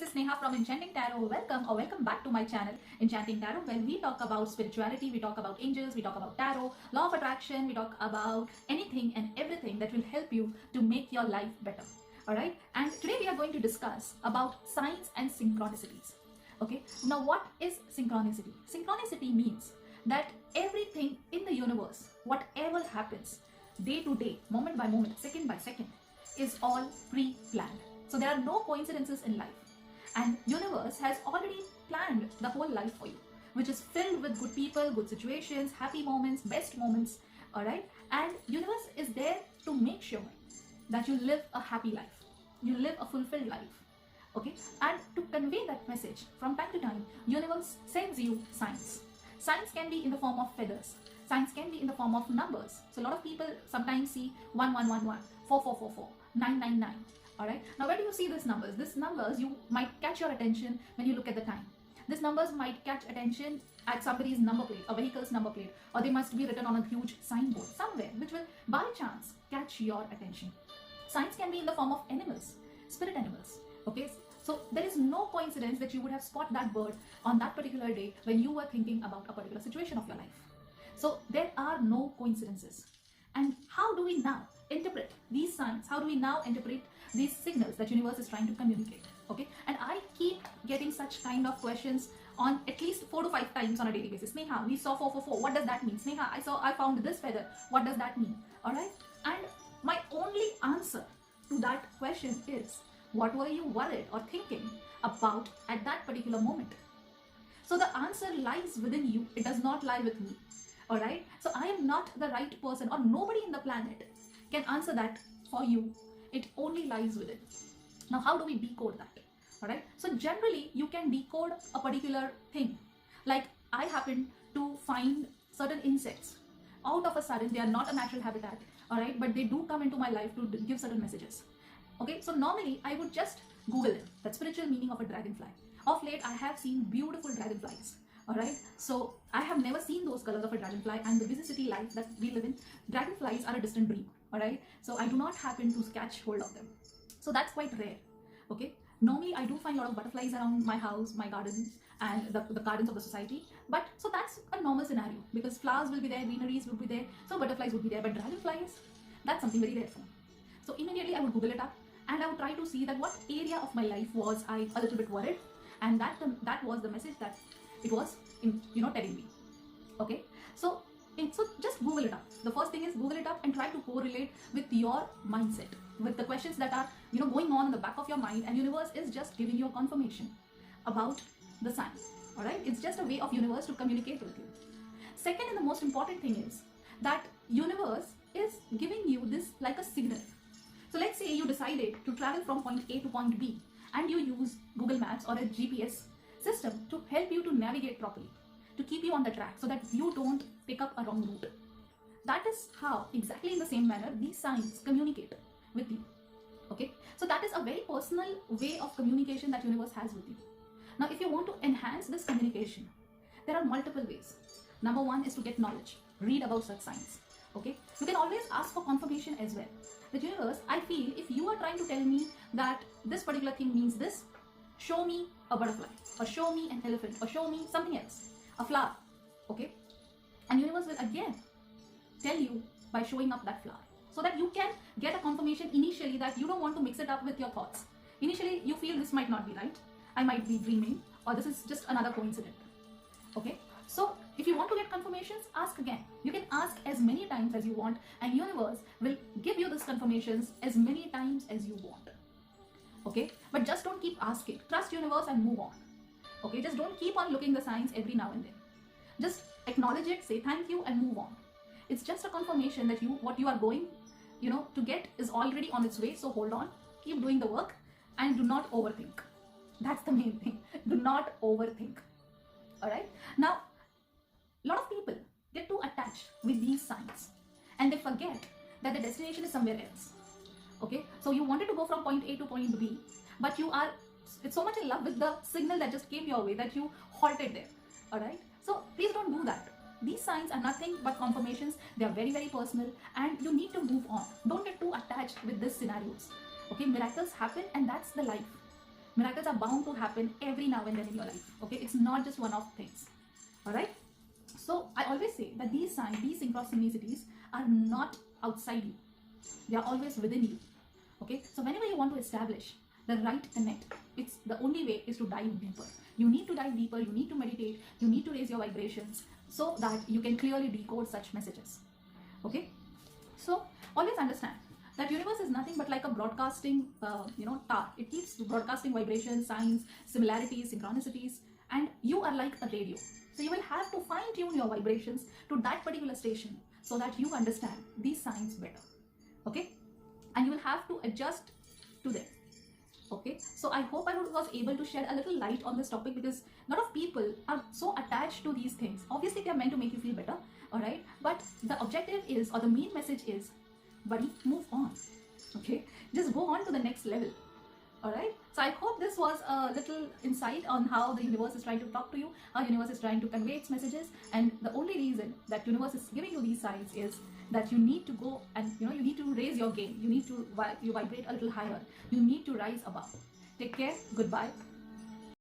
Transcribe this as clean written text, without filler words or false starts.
this is Sneha from Enchanting Tarot. Welcome or welcome back to my channel, Enchanting Tarot, where we talk about spirituality, we talk about angels, we talk about tarot, law of attraction, we talk about anything and everything that will help you to make your life better. Alright, and today we are going to discuss about signs and synchronicities. Okay, now what is synchronicity? Synchronicity means that everything in the universe, whatever happens day to day, moment by moment, second by second, is all pre-planned. So there are no coincidences in life, and universe has already planned the whole life for you, which is filled with good people, good situations, happy moments, best moments. All right, and universe is there to make sure that you live a happy life, you live a fulfilled life. Okay, and to convey that message from time to time, universe sends you signs. Signs can be in the form of feathers, signs can be in the form of numbers. So a lot of people sometimes see 1111, 4444, 999. All right, now where do you see these numbers? These numbers you might catch your attention when you look at the time. These numbers might catch attention at somebody's number plate, a vehicle's number plate, or they must be written on a huge signboard somewhere, which will by chance catch your attention. Signs can be in the form of animals, spirit animals. Okay, so there is no coincidence that you would have spotted that bird on that particular day when you were thinking about a particular situation of your life. So there are no coincidences. And how do we now interpret these signs? How do we now interpret these signals that universe is trying to communicate? Okay, and I keep getting such kind of questions on at least 4 to 5 times on a daily basis. Sneha, we saw 444. What does that mean? Sneha, I found this feather. What does that mean? All right, and my only answer to that question is, what were you worried or thinking about at that particular moment? So the answer lies within you. It does not lie with me. All right, so I am not the right person, or nobody in the planet can answer that for you. It only lies within. Now how do we decode that? All right, so generally you can decode a particular thing. Like I happen to find certain insects out of a sudden. They are not a natural habitat, all right, but they do come into my life to give certain messages. Okay, so normally I would just Google it, the spiritual meaning of a dragonfly. Of late I have seen beautiful dragonflies. All right, so I have never seen those colors of a dragonfly, and the busy city life that we live in, dragonflies are a distant dream. All right, so I do not happen to catch hold of them. So that's quite rare. Okay, normally I do find a lot of butterflies around my house, my gardens, and the gardens of the society. But so that's a normal scenario, because flowers will be there, greeneries will be there, so butterflies would be there. But dragonflies, that's something very rare for me. So immediately I would Google it up, and I would try to see that what area of my life was I a little bit worried, and that was the message that it was telling me. Okay, so just Google it up. The first thing is Google it up and try to correlate with your mindset, with the questions that are going on in the back of your mind, and universe is just giving you a confirmation about the sign. All right, it's just a way of universe to communicate with you. Second, and the most important thing is that universe is giving you this like a signal. So let's say you decided to travel from point A to point B, and you use Google Maps or a GPS system to help you to navigate properly, to keep you on the track so that you don't pick up a wrong route. That is how, exactly in the same manner, these signs communicate with you. Okay, so that is a very personal way of communication that universe has with you. Now if you want to enhance this communication, there are multiple ways. Number one is to get knowledge, read about such signs. Okay, you can always ask for confirmation as well. The universe, I feel, if you are trying to tell me that this particular thing means this, show me a butterfly, or show me an elephant, or show me something else, a flower. Okay, and universe will again tell you by showing up that flower, so that you can get a confirmation initially that you don't want to mix it up with your thoughts. Initially you feel this might not be right, I might be dreaming, or this is just another coincidence. Okay, so if you want to get confirmations, ask again. You can ask as many times as you want, and universe will give you these confirmations as many times as you want. Okay, but just don't keep asking. Trust universe and move on. Okay, just don't keep on looking the signs every now and then. Just acknowledge it, say thank you, and move on. It's just a confirmation that what you are going to get is already on its way. So hold on, keep doing the work, and do not overthink. That's the main thing. Do not overthink. All right, now a lot of people get too attached with these signs, and they forget that the destination is somewhere else. Okay, so you wanted to go from point A to point B, but it's so much in love with the signal that just came your way that you halted there. All right, so please don't do that. These signs are nothing but confirmations. They are very, very personal, and you need to move on. Don't get too attached with these scenarios. Okay, miracles happen, and that's the life. Miracles are bound to happen every now and then in your life. Okay, it's not just one-off things. All right. So I always say that these signs, these synchronicities are not outside you. They are always within you. Okay. So whenever you want to establish the right connect, it's the only way is to dive deeper. You need to dive deeper. You need to meditate. You need to raise your vibrations so that you can clearly decode such messages. Okay. So always understand that universe is nothing but like a broadcasting, tower. It keeps broadcasting vibrations, signs, similarities, synchronicities, and you are like a radio. So you will have to fine tune your vibrations to that particular station so that you understand these signs better. Okay, and you will have to adjust to them. Okay, so I hope I was able to shed a little light on this topic, because a lot of people are so attached to these things. Obviously they are meant to make you feel better, all right, but the objective is, or the main message is, buddy, move on. Okay, just go on to the next level. All right, so I hope this was a little insight on how the universe is trying to talk to you, how universe is trying to convey its messages, and the only reason that universe is giving you these signs is that you need to go and you need to raise your game. You need to vibrate a little higher. You need to rise above. Take care. Goodbye.